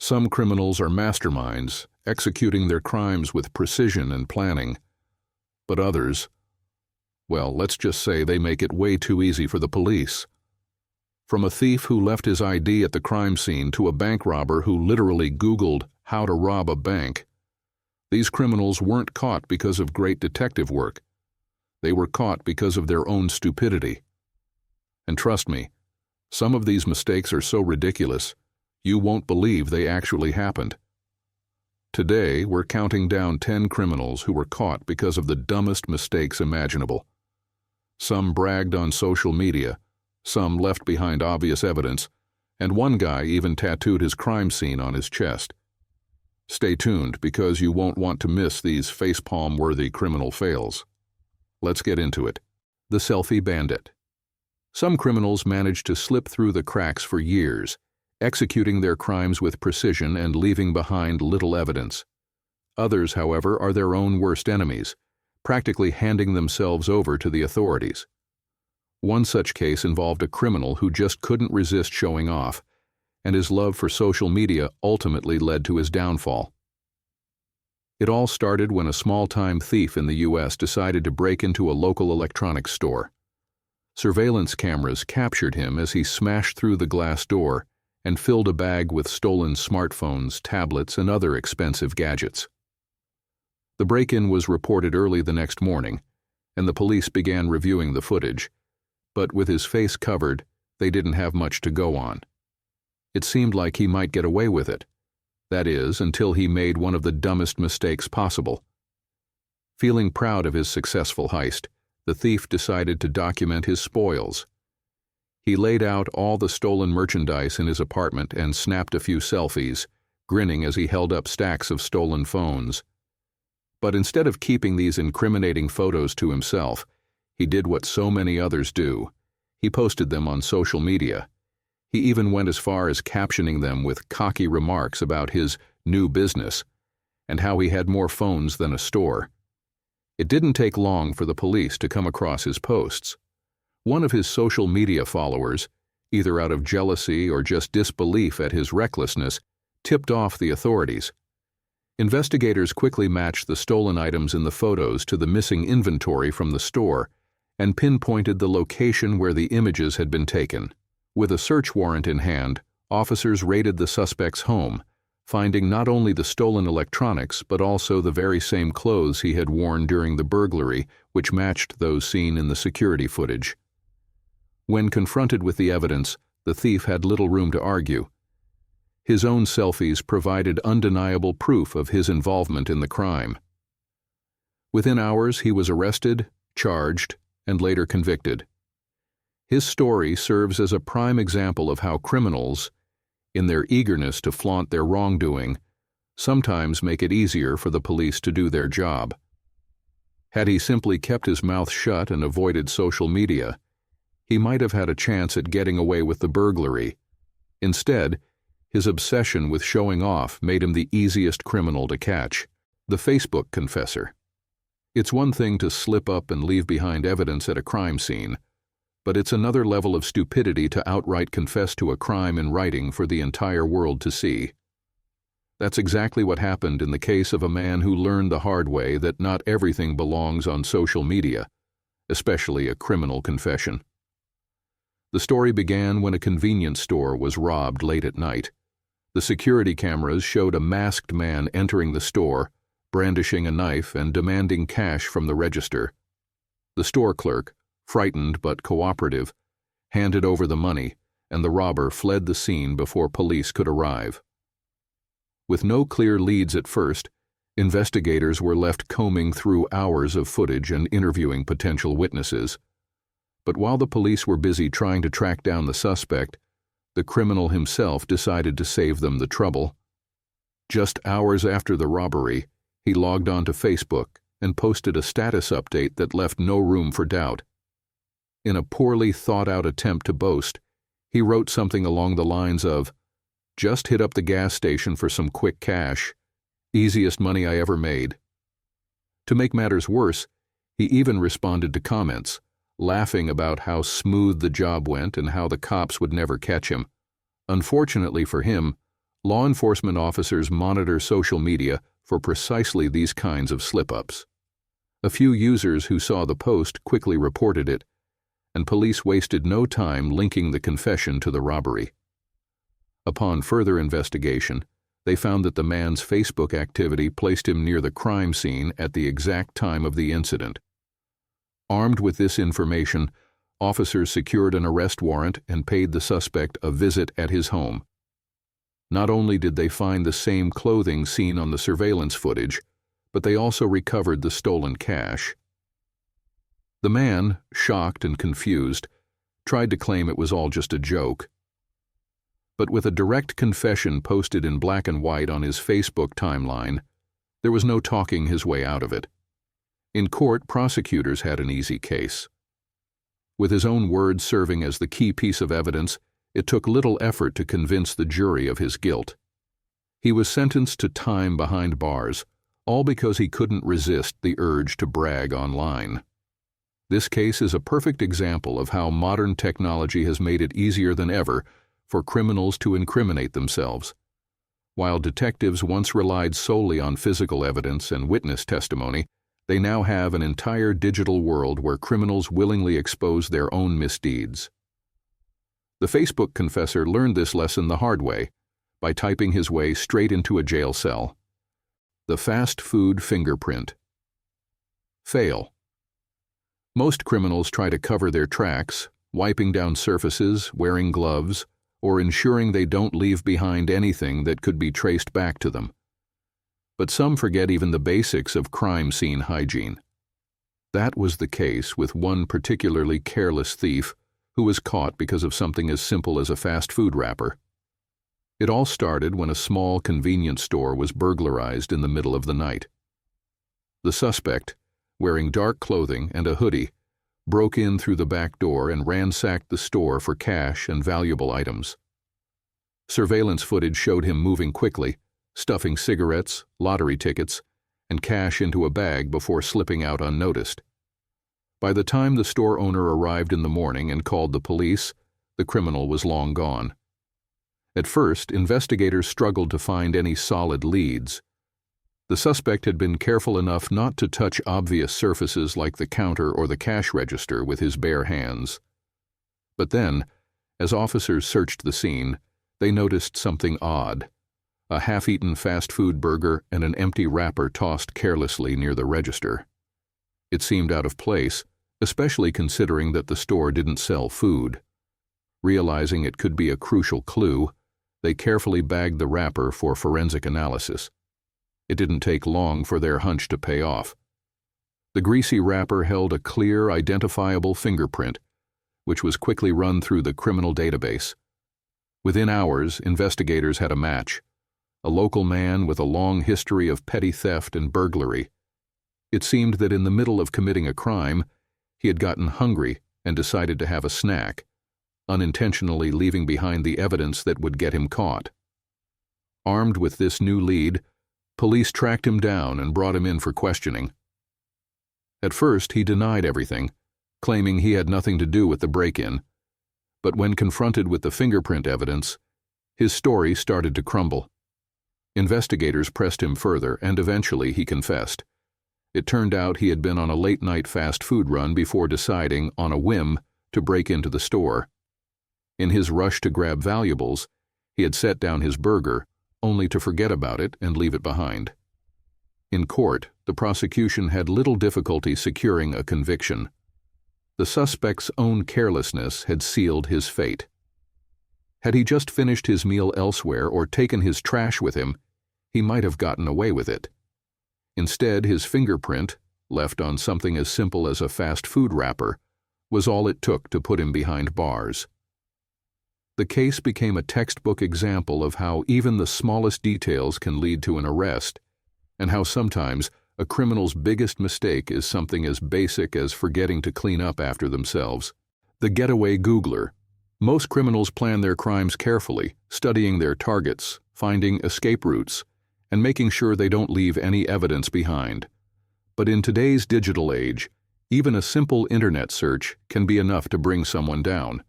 Some criminals are masterminds, executing their crimes with precision and planning. But others, well, let's just say they make it way too easy for the police. From a thief who left his ID at the crime scene to a bank robber who literally Googled how to rob a bank, these criminals weren't caught because of great detective work. They were caught because of their own stupidity. And trust me, some of these mistakes are so ridiculous, you won't believe they actually happened. Today, we're counting down 10 criminals who were caught because of the dumbest mistakes imaginable. Some bragged on social media, some left behind obvious evidence, and one guy even tattooed his crime scene on his chest. Stay tuned, because you won't want to miss these facepalm-worthy criminal fails. Let's get into it. The selfie bandit. Some criminals manage to slip through the cracks for years, executing their crimes with precision and leaving behind little evidence. Others, however, are their own worst enemies, practically handing themselves over to the authorities. One such case involved a criminal who just couldn't resist showing off, and his love for social media ultimately led to his downfall. It all started when a small-time thief in the U.S. decided to break into a local electronics store. Surveillance cameras captured him as he smashed through the glass door and filled a bag with stolen smartphones, tablets, and other expensive gadgets. The break-in was reported early the next morning, and the police began reviewing the footage, but with his face covered, they didn't have much to go on. It seemed like he might get away with it. That is, until he made one of the dumbest mistakes possible. Feeling proud of his successful heist, the thief decided to document his spoils. He laid out all the stolen merchandise in his apartment and snapped a few selfies, grinning as he held up stacks of stolen phones. But instead of keeping these incriminating photos to himself, he did what so many others do. He posted them on social media. He even went as far as captioning them with cocky remarks about his new business and how he had more phones than a store. It didn't take long for the police to come across his posts. One of his social media followers, either out of jealousy or just disbelief at his recklessness, tipped off the authorities. Investigators quickly matched the stolen items in the photos to the missing inventory from the store and pinpointed the location where the images had been taken. With a search warrant in hand, officers raided the suspect's home, finding not only the stolen electronics but also the very same clothes he had worn during the burglary, which matched those seen in the security footage. When confronted with the evidence, the thief had little room to argue. His own selfies provided undeniable proof of his involvement in the crime. Within hours, he was arrested, charged, and later convicted. His story serves as a prime example of how criminals, in their eagerness to flaunt their wrongdoing, sometimes make it easier for the police to do their job. Had he simply kept his mouth shut and avoided social media, he might have had a chance at getting away with the burglary. Instead, his obsession with showing off made him the easiest criminal to catch. The Facebook confessor. It's one thing to slip up and leave behind evidence at a crime scene, but it's another level of stupidity to outright confess to a crime in writing for the entire world to see. That's exactly what happened in the case of a man who learned the hard way that not everything belongs on social media, especially a criminal confession. The story began when a convenience store was robbed late at night. The security cameras showed a masked man entering the store, brandishing a knife and demanding cash from the register. The store clerk, frightened but cooperative, handed over the money, and the robber fled the scene before police could arrive. With no clear leads at first, investigators were left combing through hours of footage and interviewing potential witnesses. But while the police were busy trying to track down the suspect, the criminal himself decided to save them the trouble. Just hours after the robbery, he logged onto Facebook and posted a status update that left no room for doubt. In a poorly thought-out attempt to boast, he wrote something along the lines of, "Just hit up the gas station for some quick cash. Easiest money I ever made." To make matters worse, he even responded to comments, laughing about how smooth the job went and how the cops would never catch him. Unfortunately for him, Law enforcement officers monitor social media for precisely these kinds of slip-ups. A few users who saw the post quickly reported it, and police wasted no time linking the confession to the robbery. Upon further investigation, they found that the man's Facebook activity placed him near the crime scene at the exact time of the incident. Armed with this information, officers secured an arrest warrant and paid the suspect a visit at his home. Not only did they find the same clothing seen on the surveillance footage, but they also recovered the stolen cash. The man, shocked and confused, tried to claim it was all just a joke. But with a direct confession posted in black and white on his Facebook timeline, there was no talking his way out of it. In court, prosecutors had an easy case. With his own words serving as the key piece of evidence, it took little effort to convince the jury of his guilt. He was sentenced to time behind bars, all because he couldn't resist the urge to brag online. This case is a perfect example of how modern technology has made it easier than ever for criminals to incriminate themselves. While detectives once relied solely on physical evidence and witness testimony, they now have an entire digital world where criminals willingly expose their own misdeeds. The Facebook confessor learned this lesson the hard way, by typing his way straight into a jail cell. The fast food fingerprint. Fail. Most criminals try to cover their tracks, wiping down surfaces, wearing gloves, or ensuring they don't leave behind anything that could be traced back to them. But some forget even the basics of crime scene hygiene. That was the case with one particularly careless thief who was caught because of something as simple as a fast food wrapper. It all started when a small convenience store was burglarized in the middle of the night. The suspect, wearing dark clothing and a hoodie, broke in through the back door and ransacked the store for cash and valuable items. Surveillance footage showed him moving quickly, stuffing cigarettes, lottery tickets, and cash into a bag before slipping out unnoticed. By the time the store owner arrived in the morning and called the police, the criminal was long gone. At first, investigators struggled to find any solid leads. The suspect had been careful enough not to touch obvious surfaces like the counter or the cash register with his bare hands. But then, as officers searched the scene, they noticed something odd: a half-eaten fast food burger and an empty wrapper tossed carelessly near the register. It seemed out of place, especially considering that the store didn't sell food. Realizing it could be a crucial clue, they carefully bagged the wrapper for forensic analysis. It didn't take long for their hunch to pay off. The greasy wrapper held a clear, identifiable fingerprint, which was quickly run through the criminal database. Within hours, investigators had a match: a local man with a long history of petty theft and burglary. It seemed that in the middle of committing a crime, he had gotten hungry and decided to have a snack, unintentionally leaving behind the evidence that would get him caught. Armed with this new lead, police tracked him down and brought him in for questioning. At first, he denied everything, claiming he had nothing to do with the break-in. But when confronted with the fingerprint evidence, his story started to crumble. Investigators pressed him further, and eventually he confessed. It turned out he had been on a late-night fast food run before deciding, on a whim, to break into the store. In his rush to grab valuables, he had set down his burger, only to forget about it and leave it behind. In court, the prosecution had little difficulty securing a conviction. The suspect's own carelessness had sealed his fate. Had he just finished his meal elsewhere or taken his trash with him, he might have gotten away with it. Instead, his fingerprint, left on something as simple as a fast food wrapper, was all it took to put him behind bars. The case became a textbook example of how even the smallest details can lead to an arrest, and how sometimes a criminal's biggest mistake is something as basic as forgetting to clean up after themselves. The getaway Googler. Most criminals plan their crimes carefully, studying their targets, finding escape routes, and making sure they don't leave any evidence behind. But in today's digital age, even a simple internet search can be enough to bring someone down.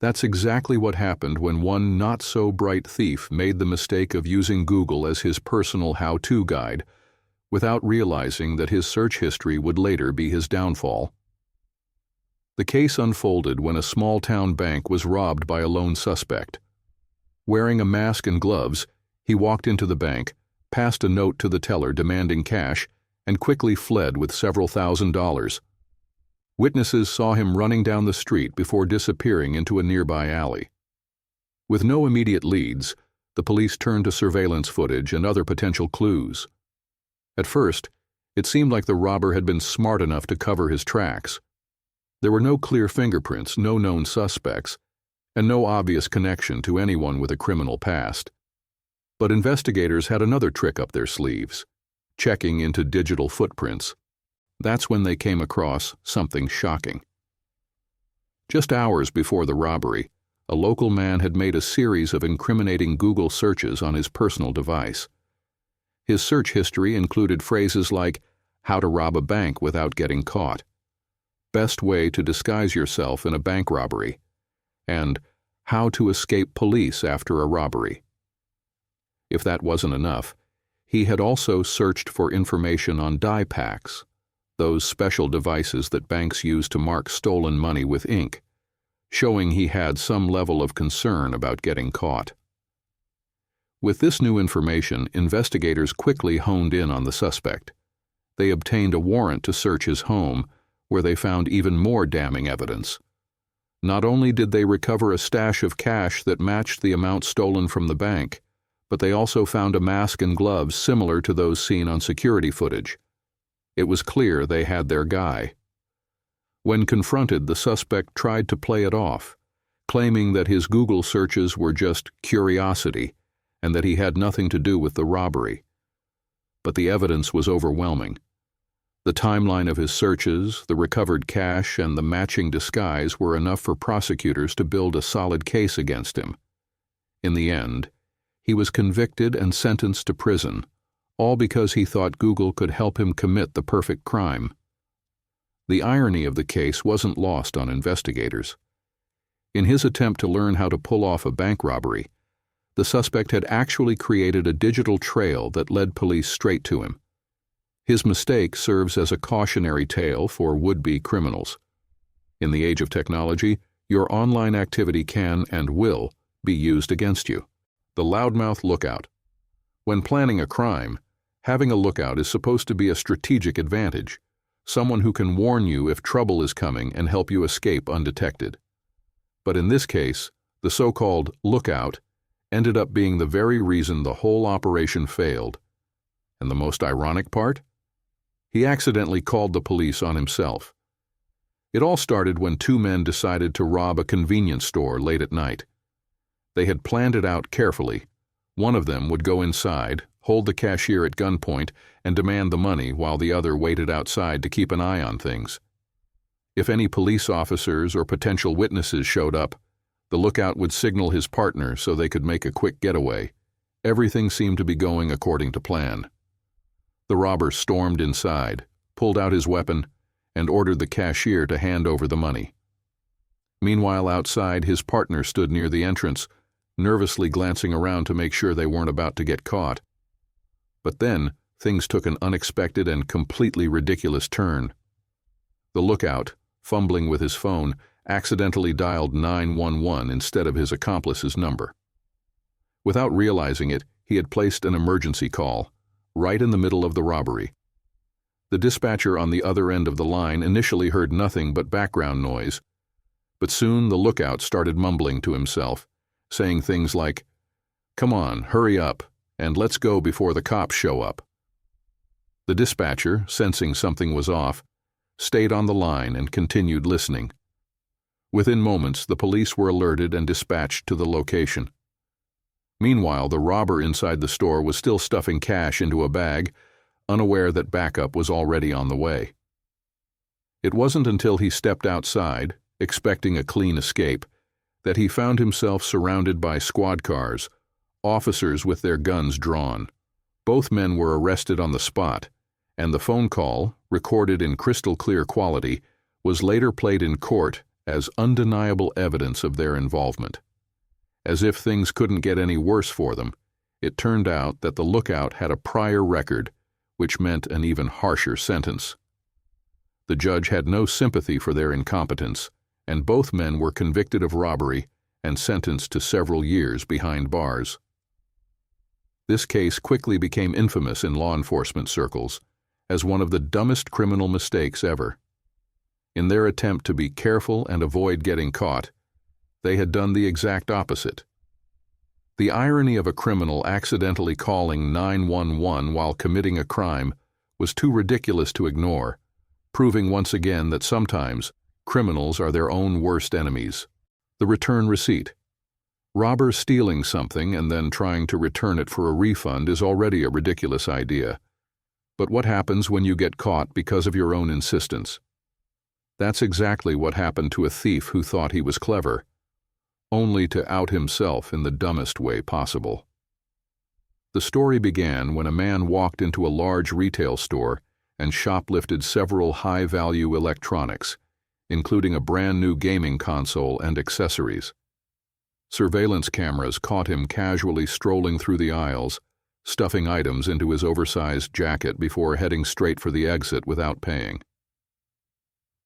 That's exactly what happened when one not-so-bright thief made the mistake of using Google as his personal how-to guide, without realizing that his search history would later be his downfall. The case unfolded when a small-town bank was robbed by a lone suspect. Wearing a mask and gloves, he walked into the bank, passed a note to the teller demanding cash, and quickly fled with several $1,000s. Witnesses saw him running down the street before disappearing into a nearby alley. With no immediate leads, the police turned to surveillance footage and other potential clues. At first, it seemed like the robber had been smart enough to cover his tracks. There were no clear fingerprints, no known suspects, and no obvious connection to anyone with a criminal past. But investigators had another trick up their sleeves, checking into digital footprints. That's when they came across something shocking. Just hours before the robbery, a local man had made a series of incriminating Google searches on his personal device. His search history included phrases like, "How to rob a bank without getting caught," "Best way to disguise yourself in a bank robbery," and "How to escape police after a robbery." If that wasn't enough, he had also searched for information on die packs, those special devices that banks use to mark stolen money with ink, showing he had some level of concern about getting caught. With this new information, investigators quickly honed in on the suspect. They obtained a warrant to search his home, where they found even more damning evidence. Not only did they recover a stash of cash that matched the amount stolen from the bank, but they also found a mask and gloves similar to those seen on security footage. It was clear they had their guy. When confronted, the suspect tried to play it off, claiming that his Google searches were just curiosity and that he had nothing to do with the robbery. But the evidence was overwhelming. The timeline of his searches, the recovered cash, and the matching disguise were enough for prosecutors to build a solid case against him. In the end, he was convicted and sentenced to prison, all because he thought Google could help him commit the perfect crime. The irony of the case wasn't lost on investigators. In his attempt to learn how to pull off a bank robbery, the suspect had actually created a digital trail that led police straight to him. His mistake serves as a cautionary tale for would-be criminals. In the age of technology, your online activity can and will be used against you. The loudmouth lookout. When planning a crime, having a lookout is supposed to be a strategic advantage, someone who can warn you if trouble is coming and help you escape undetected. But in this case, the so-called lookout ended up being the very reason the whole operation failed. And the most ironic part? He accidentally called the police on himself. It all started when two men decided to rob a convenience store late at night. They had planned it out carefully. One of them would go inside, hold the cashier at gunpoint, and demand the money while the other waited outside to keep an eye on things. If any police officers or potential witnesses showed up, the lookout would signal his partner so they could make a quick getaway. Everything seemed to be going according to plan. The robber stormed inside, pulled out his weapon, and ordered the cashier to hand over the money. Meanwhile, outside, his partner stood near the entrance, nervously glancing around to make sure they weren't about to get caught. But then, things took an unexpected and completely ridiculous turn. The lookout, fumbling with his phone, accidentally dialed 911 instead of his accomplice's number. Without realizing it, he had placed an emergency call, right in the middle of the robbery. The dispatcher on the other end of the line initially heard nothing but background noise, but soon the lookout started mumbling to himself, saying things like, "Come on, hurry up, and let's go before the cops show up." The dispatcher, sensing something was off, stayed on the line and continued listening. Within moments, the police were alerted and dispatched to the location. Meanwhile, the robber inside the store was still stuffing cash into a bag, unaware that backup was already on the way. It wasn't until he stepped outside, expecting a clean escape, that he found himself surrounded by squad cars, officers with their guns drawn. Both men were arrested on the spot, and the phone call, recorded in crystal clear quality, was later played in court as undeniable evidence of their involvement. As if things couldn't get any worse for them, it turned out that the lookout had a prior record, which meant an even harsher sentence. The judge had no sympathy for their incompetence, and both men were convicted of robbery and sentenced to several years behind bars. This case quickly became infamous in law enforcement circles as one of the dumbest criminal mistakes ever. In their attempt to be careful and avoid getting caught, they had done the exact opposite. The irony of a criminal accidentally calling 911 while committing a crime was too ridiculous to ignore, proving once again that sometimes criminals are their own worst enemies. The return receipt. Robbers stealing something and then trying to return it for a refund is already a ridiculous idea. But what happens when you get caught because of your own insistence? That's exactly what happened to a thief who thought he was clever, only to out himself in the dumbest way possible. The story began when a man walked into a large retail store and shoplifted several high-value electronics, including a brand-new gaming console and accessories. Surveillance cameras caught him casually strolling through the aisles, stuffing items into his oversized jacket before heading straight for the exit without paying.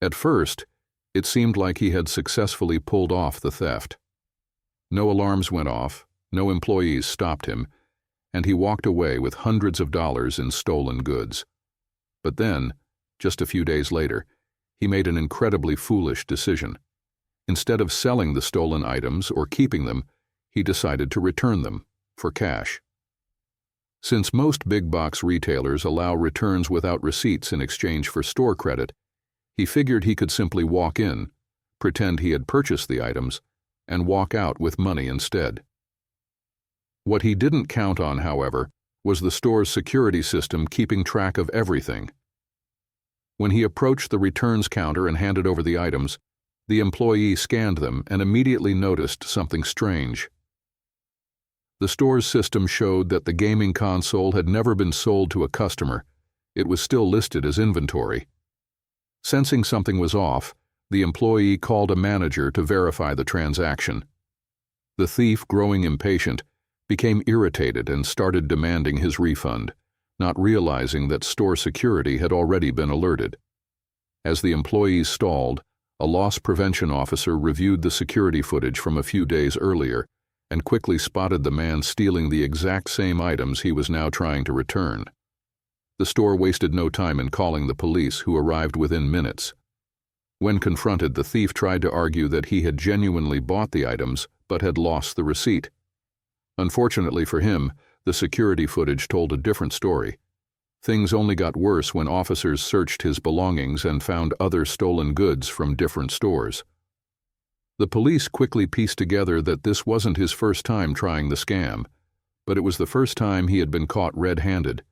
At first, it seemed like he had successfully pulled off the theft. No alarms went off, no employees stopped him, and he walked away with hundreds of dollars in stolen goods. But then, just a few days later, he made an incredibly foolish decision. Instead of selling the stolen items or keeping them, he decided to return them for cash. Since most big-box retailers allow returns without receipts in exchange for store credit, he figured he could simply walk in, pretend he had purchased the items, and walk out with money instead. What he didn't count on, however, was the store's security system keeping track of everything. When he approached the returns counter and handed over the items, the employee scanned them and immediately noticed something strange. The store's system showed that the gaming console had never been sold to a customer. It was still listed as inventory. Sensing something was off, the employee called a manager to verify the transaction. The thief, growing impatient, became irritated and started demanding his refund, not realizing that store security had already been alerted. As the employees stalled, a loss prevention officer reviewed the security footage from a few days earlier and quickly spotted the man stealing the exact same items he was now trying to return. The store wasted no time in calling the police, who arrived within minutes. When confronted, the thief tried to argue that he had genuinely bought the items but had lost the receipt. Unfortunately for him, the security footage told a different story. Things only got worse when officers searched his belongings and found other stolen goods from different stores. The police quickly pieced together that this wasn't his first time trying the scam, but it was the first time he had been caught red-handed.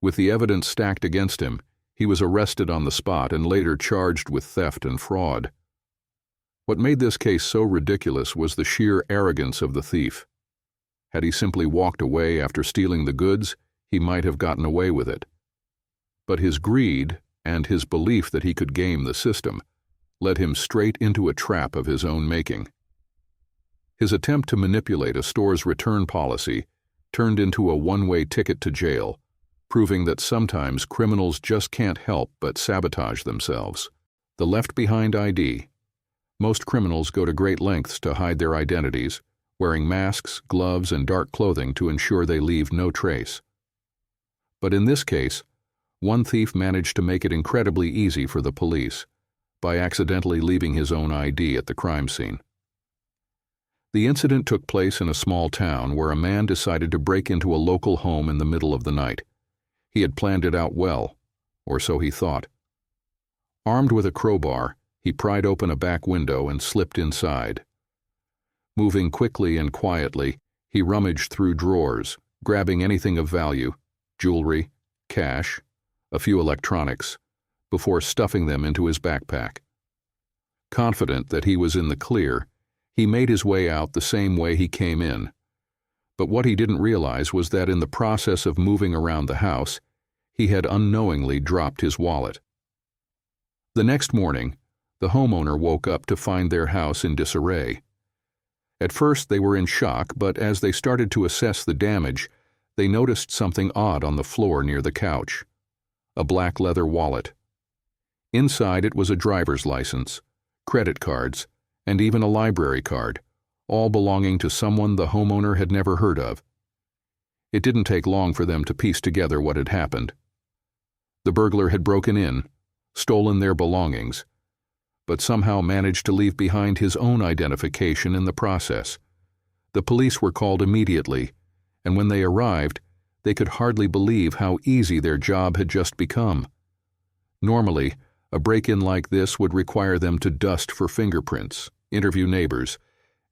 With the evidence stacked against him, he was arrested on the spot and later charged with theft and fraud. What made this case so ridiculous was the sheer arrogance of the thief. Had he simply walked away after stealing the goods, he might have gotten away with it. But his greed and his belief that he could game the system led him straight into a trap of his own making. His attempt to manipulate a store's return policy turned into a one-way ticket to jail, proving that sometimes criminals just can't help but sabotage themselves. The left-behind ID. Most criminals go to great lengths to hide their identities, wearing masks, gloves, and dark clothing to ensure they leave no trace. But in this case, one thief managed to make it incredibly easy for the police by accidentally leaving his own ID at the crime scene. The incident took place in a small town where a man decided to break into a local home in the middle of the night. He had planned it out well, or so he thought. Armed with a crowbar, he pried open a back window and slipped inside. Moving quickly and quietly, he rummaged through drawers, grabbing anything of value, jewelry, cash, a few electronics, before stuffing them into his backpack. Confident that he was in the clear, he made his way out the same way he came in. But what he didn't realize was that in the process of moving around the house, he had unknowingly dropped his wallet. The next morning, the homeowner woke up to find their house in disarray. At first they were in shock, but as they started to assess the damage, they noticed something odd on the floor near the couch. A black leather wallet. Inside it was a driver's license, credit cards, and even a library card, all belonging to someone the homeowner had never heard of. It didn't take long for them to piece together what had happened. The burglar had broken in, stolen their belongings, but somehow managed to leave behind his own identification in the process. The police were called immediately, and when they arrived, they could hardly believe how easy their job had just become. Normally, a break-in like this would require them to dust for fingerprints, interview neighbors,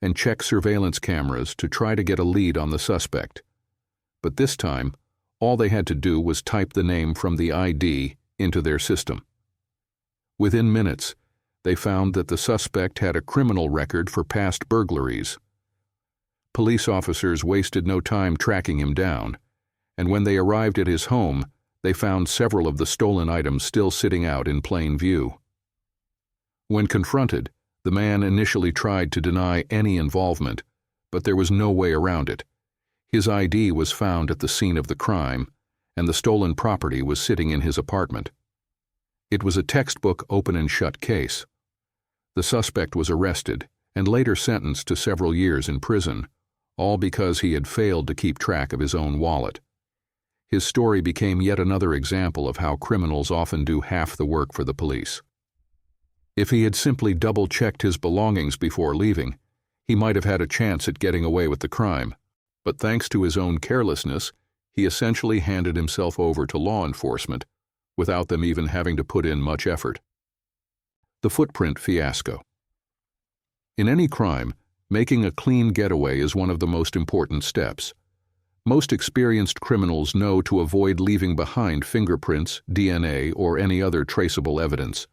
and check surveillance cameras to try to get a lead on the suspect. But this time, all they had to do was type the name from the ID into their system. Within minutes, they found that the suspect had a criminal record for past burglaries. Police officers wasted no time tracking him down, and when they arrived at his home, they found several of the stolen items still sitting out in plain view. When confronted, the man initially tried to deny any involvement, but there was no way around it. His ID was found at the scene of the crime, and the stolen property was sitting in his apartment. It was a textbook open and shut case. The suspect was arrested and later sentenced to several years in prison, all because he had failed to keep track of his own wallet. His story became yet another example of how criminals often do half the work for the police. If he had simply double-checked his belongings before leaving, he might have had a chance at getting away with the crime, but thanks to his own carelessness, he essentially handed himself over to law enforcement without them even having to put in much effort. The footprint fiasco. In any crime, making a clean getaway is one of the most important steps. Most experienced criminals know to avoid leaving behind fingerprints, DNA, or any other traceable evidence.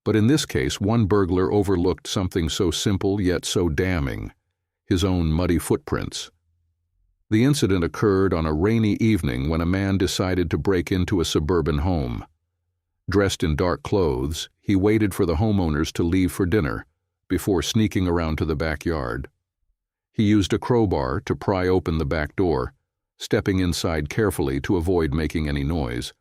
But in this case, one burglar overlooked something so simple yet so damning: his own muddy footprints. The incident occurred on a rainy evening when a man decided to break into a suburban home. Dressed in dark clothes, he waited for the homeowners to leave for dinner before sneaking around to the backyard. He used a crowbar to pry open the back door, stepping inside carefully to avoid making any noise.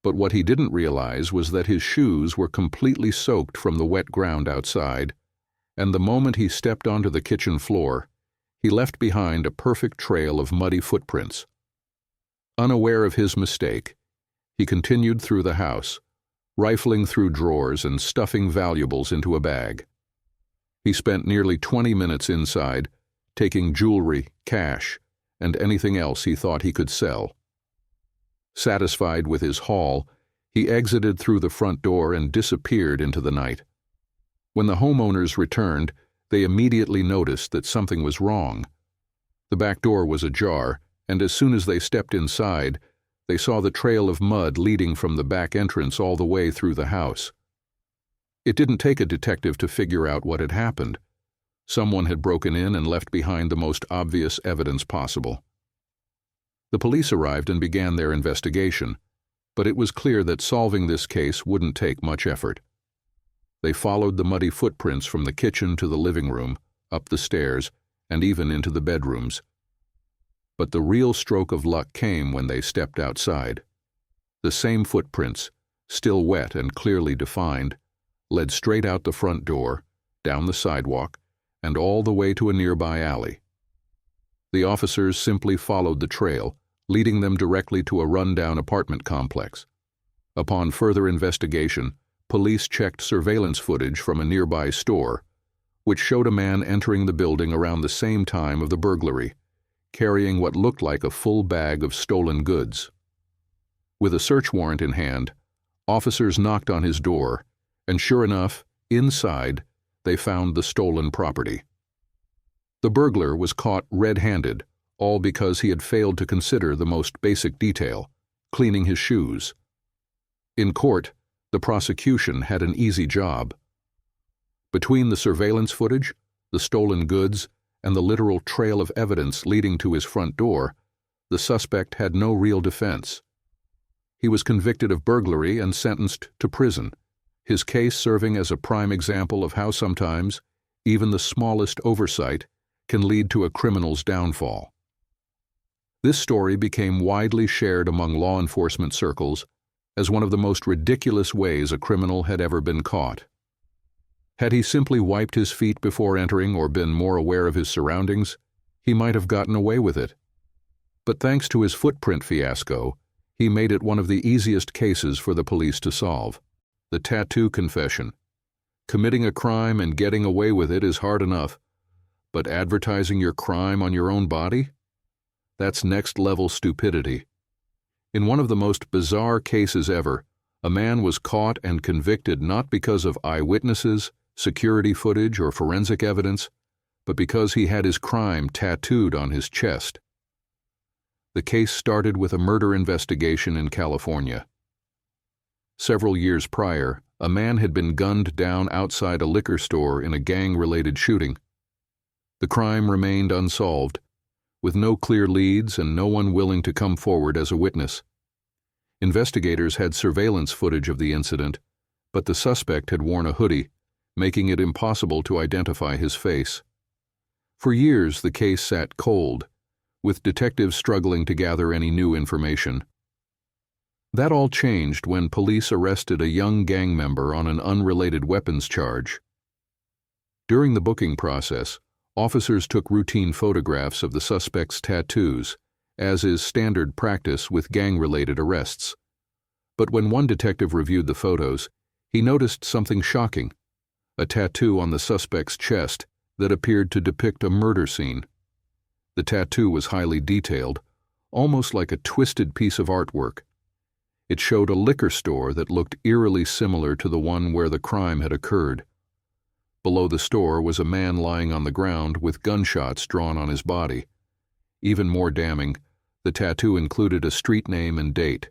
But what he didn't realize was that his shoes were completely soaked from the wet ground outside, and the moment he stepped onto the kitchen floor, he left behind a perfect trail of muddy footprints. Unaware of his mistake, he continued through the house, rifling through drawers and stuffing valuables into a bag. He spent nearly 20 minutes inside, taking jewelry, cash, and anything else he thought he could sell. Satisfied with his haul, he exited through the front door and disappeared into the night. When the homeowners returned, they immediately noticed that something was wrong. The back door was ajar, and as soon as they stepped inside, they saw the trail of mud leading from the back entrance all the way through the house. It didn't take a detective to figure out what had happened. Someone had broken in and left behind the most obvious evidence possible. The police arrived and began their investigation, but it was clear that solving this case wouldn't take much effort. They followed the muddy footprints from the kitchen to the living room, up the stairs, and even into the bedrooms. But the real stroke of luck came when they stepped outside. The same footprints, still wet and clearly defined, led straight out the front door, down the sidewalk, and all the way to a nearby alley. The officers simply followed the trail, leading them directly to a run-down apartment complex. Upon further investigation, police checked surveillance footage from a nearby store, which showed a man entering the building around the same time of the burglary, carrying what looked like a full bag of stolen goods. With a search warrant in hand, officers knocked on his door, and sure enough, inside, they found the stolen property. The burglar was caught red-handed, all because he had failed to consider the most basic detail: cleaning his shoes. In court, the prosecution had an easy job. Between the surveillance footage, the stolen goods, and the literal trail of evidence leading to his front door, the suspect had no real defense. He was convicted of burglary and sentenced to prison, his case serving as a prime example of how sometimes even the smallest oversight can lead to a criminal's downfall. This story became widely shared among law enforcement circles as one of the most ridiculous ways a criminal had ever been caught. Had he simply wiped his feet before entering or been more aware of his surroundings, he might have gotten away with it. But thanks to his footprint fiasco, he made it one of the easiest cases for the police to solve. The tattoo confession. Committing a crime and getting away with it is hard enough, but advertising your crime on your own body? That's next-level stupidity. In one of the most bizarre cases ever, a man was caught and convicted not because of eyewitnesses, security footage, or forensic evidence, but because he had his crime tattooed on his chest. The case started with a murder investigation in California. Several years prior, a man had been gunned down outside a liquor store in a gang-related shooting. The crime remained unsolved, with no clear leads and no one willing to come forward as a witness. Investigators had surveillance footage of the incident, but the suspect had worn a hoodie, making it impossible to identify his face. For years, the case sat cold, with detectives struggling to gather any new information. That all changed when police arrested a young gang member on an unrelated weapons charge. During the booking process, officers took routine photographs of the suspect's tattoos, as is standard practice with gang-related arrests. But when one detective reviewed the photos, he noticed something shocking: a tattoo on the suspect's chest that appeared to depict a murder scene. The tattoo was highly detailed, almost like a twisted piece of artwork. It showed a liquor store that looked eerily similar to the one where the crime had occurred. Below the store was a man lying on the ground with gunshots drawn on his body. Even more damning, the tattoo included a street name and date,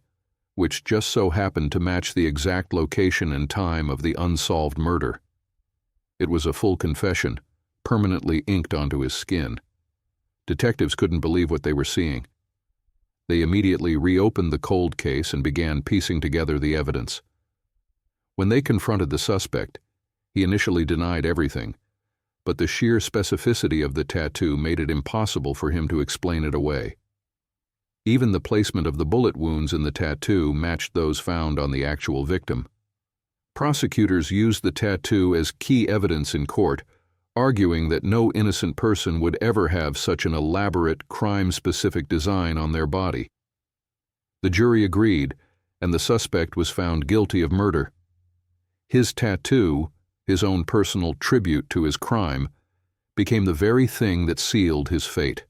which just so happened to match the exact location and time of the unsolved murder. It was a full confession, permanently inked onto his skin. Detectives couldn't believe what they were seeing. They immediately reopened the cold case and began piecing together the evidence. When they confronted the suspect, he initially denied everything, but the sheer specificity of the tattoo made it impossible for him to explain it away. Even the placement of the bullet wounds in the tattoo matched those found on the actual victim. Prosecutors used the tattoo as key evidence in court, arguing that no innocent person would ever have such an elaborate, crime-specific design on their body. The jury agreed, and the suspect was found guilty of murder. His tattoo, his own personal tribute to his crime, became the very thing that sealed his fate.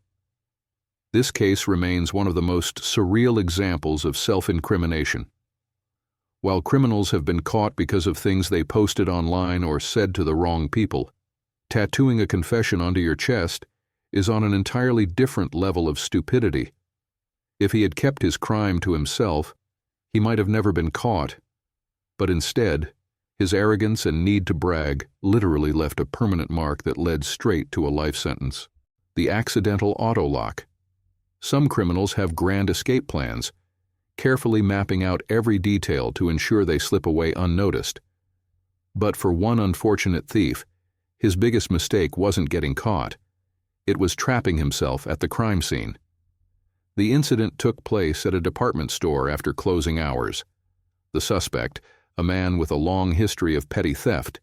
This case remains one of the most surreal examples of self-incrimination. While criminals have been caught because of things they posted online or said to the wrong people, tattooing a confession onto your chest is on an entirely different level of stupidity. If he had kept his crime to himself, he might have never been caught, but instead, his arrogance and need to brag literally left a permanent mark that led straight to a life sentence. The accidental auto lock. Some criminals have grand escape plans, carefully mapping out every detail to ensure they slip away unnoticed. But for one unfortunate thief, his biggest mistake wasn't getting caught. It was trapping himself at the crime scene. The incident took place at a department store after closing hours. The suspect, a man with a long history of petty theft,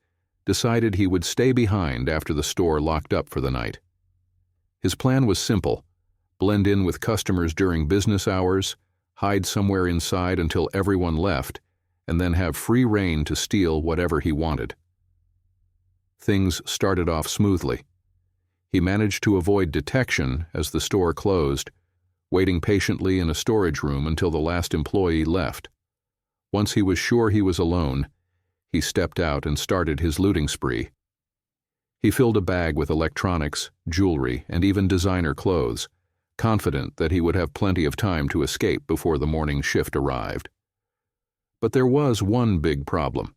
decided he would stay behind after the store locked up for the night. His plan was simple: blend in with customers during business hours, hide somewhere inside until everyone left, and then have free rein to steal whatever he wanted. Things started off smoothly. He managed to avoid detection as the store closed, waiting patiently in a storage room until the last employee left. Once he was sure he was alone, he stepped out and started his looting spree. He filled a bag with electronics, jewelry, and even designer clothes, confident that he would have plenty of time to escape before the morning shift arrived. But there was one big problem.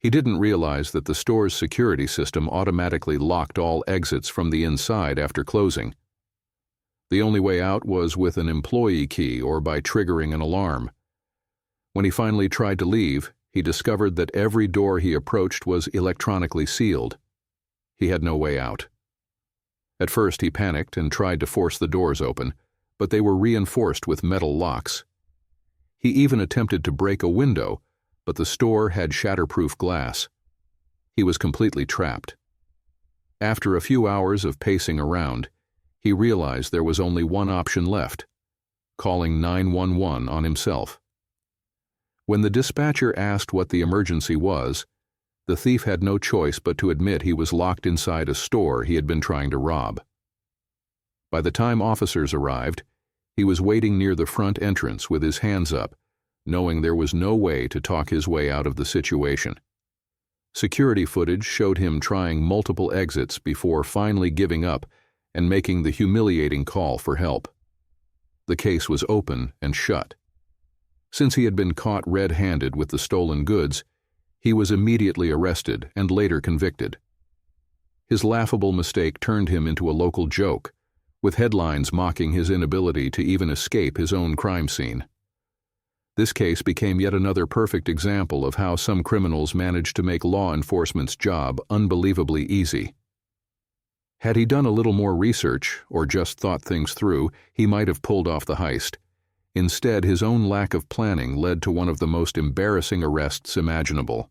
He didn't realize that the store's security system automatically locked all exits from the inside after closing. The only way out was with an employee key or by triggering an alarm. When he finally tried to leave, he discovered that every door he approached was electronically sealed. He had no way out. At first he panicked and tried to force the doors open, but they were reinforced with metal locks. He even attempted to break a window, but the store had shatterproof glass. He was completely trapped. After a few hours of pacing around, he realized there was only one option left: calling 911 on himself. When the dispatcher asked what the emergency was, the thief had no choice but to admit he was locked inside a store he had been trying to rob. By the time officers arrived, he was waiting near the front entrance with his hands up, knowing there was no way to talk his way out of the situation. Security footage showed him trying multiple exits before finally giving up and making the humiliating call for help. The case was open and shut. Since he had been caught red-handed with the stolen goods, he was immediately arrested and later convicted. His laughable mistake turned him into a local joke, with headlines mocking his inability to even escape his own crime scene. This case became yet another perfect example of how some criminals manage to make law enforcement's job unbelievably easy. Had he done a little more research, or just thought things through, he might have pulled off the heist. Instead, his own lack of planning led to one of the most embarrassing arrests imaginable.